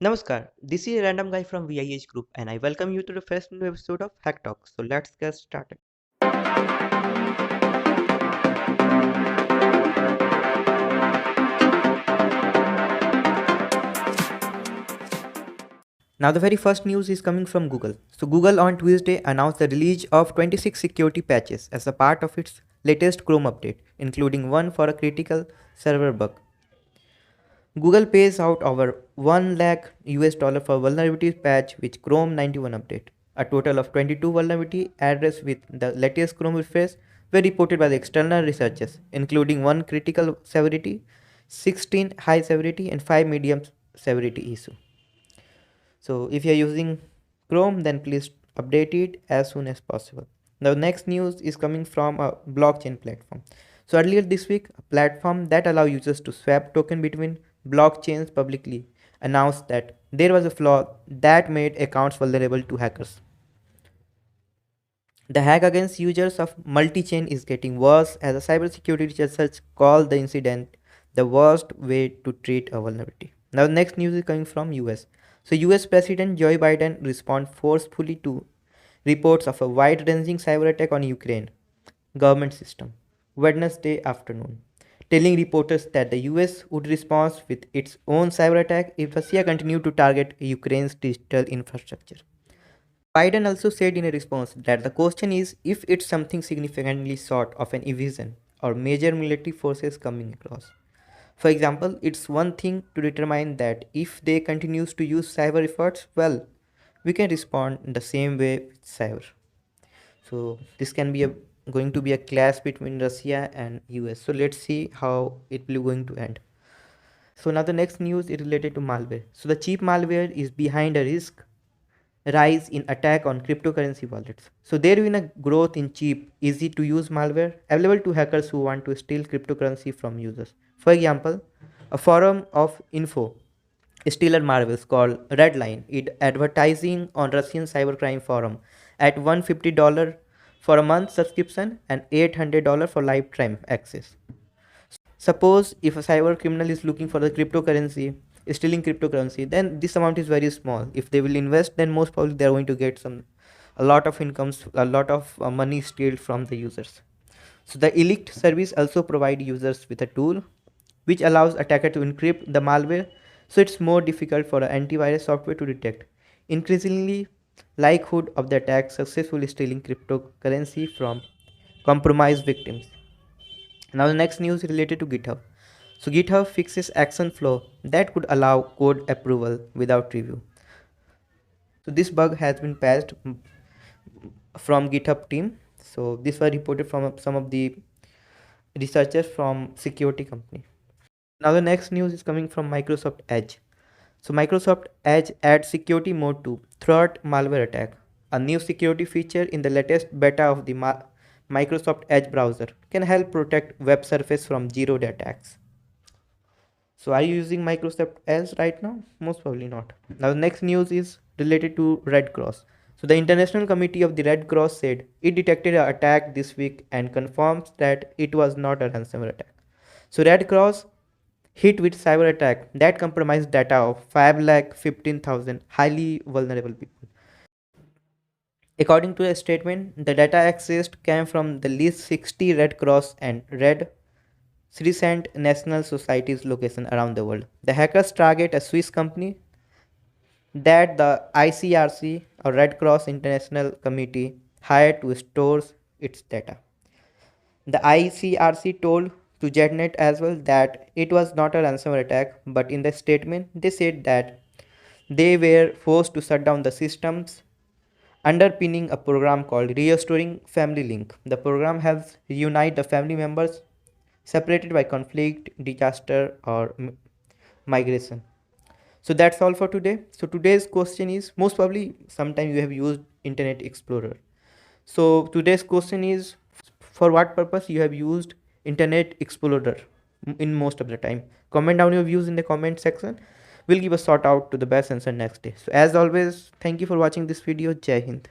Namaskar, this is a random guy from VIEH Group and I welcome you to the first new episode of Hack Talk. So let's get started. Now the very first news is coming from Google. So Google on Tuesday announced the release of 26 security patches as a part of its latest Chrome update, including one for a critical server bug. Google pays out over 1 lakh US dollar for vulnerability patch with Chrome 91 update. A total of 22 vulnerability addressed with the latest Chrome refresh were reported by the external researchers, including 1 critical severity, 16 high severity and 5 medium severity issue. So if you are using Chrome, then please update it as soon as possible. Now next news is coming from a blockchain platform. So earlier this week, a platform that allows users to swap token between blockchains publicly announced that there was a flaw that made accounts vulnerable to hackers. The hack against users of Multichain is getting worse as a cybersecurity researchers call the incident the worst way to treat a vulnerability. Now next news is coming from US. So US President Joe Biden responded forcefully to reports of a wide-ranging cyber attack on Ukraine government system Wednesday afternoon, telling reporters that the US would respond with its own cyber attack if Russia continued to target Ukraine's digital infrastructure. Biden also said in a response that the question is if it's something significantly short of an invasion or major military forces coming across. For example, it's one thing to determine that if they continues to use cyber efforts, well, we can respond the same way with cyber. So this can be going to be a clash between Russia and US. So let's see how it will going to end. So now the next news is related to malware. So the cheap malware is behind a risk rise in attack on cryptocurrency wallets. So there has been a growth in cheap, easy to use malware available to hackers who want to steal cryptocurrency from users. For example, a forum of info stealer malwares called Redline is advertising on Russian cybercrime forum at $150 for a month subscription and $800 for lifetime access. Suppose if a cyber criminal is looking for the cryptocurrency, stealing cryptocurrency, then this amount is very small. If they will invest, then most probably they are going to get a lot of incomes, a lot of money stealed from the users. So the elite service also provide users with a tool which allows attacker to encrypt the malware, so it's more difficult for an antivirus software to detect. Increasingly, likelihood of the attack successfully stealing cryptocurrency from compromised victims. Now the next news related to GitHub. So GitHub fixes action flow that could allow code approval without review. So this bug has been patched from GitHub team. So this was reported from some of the researchers from security company. Now the next news is coming from Microsoft Edge. So Microsoft Edge adds security mode to threat malware attack. A new security feature in the latest beta of the Microsoft Edge browser can help protect web surface from zero-day attacks. So are you using Microsoft Edge right now? Most probably not. Now the next news is related to Red Cross. So the International Committee of the Red Cross said it detected an attack this week and confirms that it was not a ransomware attack. So Red Cross hit with cyber attack that compromised data of 5,15,000 highly vulnerable people. According to a statement, the data accessed came from the least 60 Red Cross and Red Crescent National Societies locations around the world. The hackers target a Swiss company that the ICRC or Red Cross International Committee hired to store its data. The ICRC told to JetNet as well that it was not a ransomware attack, but in the statement they said that they were forced to shut down the systems underpinning a program called Restoring Family Link. The program helps reunite the family members separated by conflict, disaster, or migration. So that's all for today. So today's question is, most probably sometime you have used Internet Explorer. So today's question is, for what purpose you have used Internet Explorer in most of the time? Comment down your views in the comment section. We'll give a sort out to the best answer next day. So as always, thank you for watching this video. Jai Hind.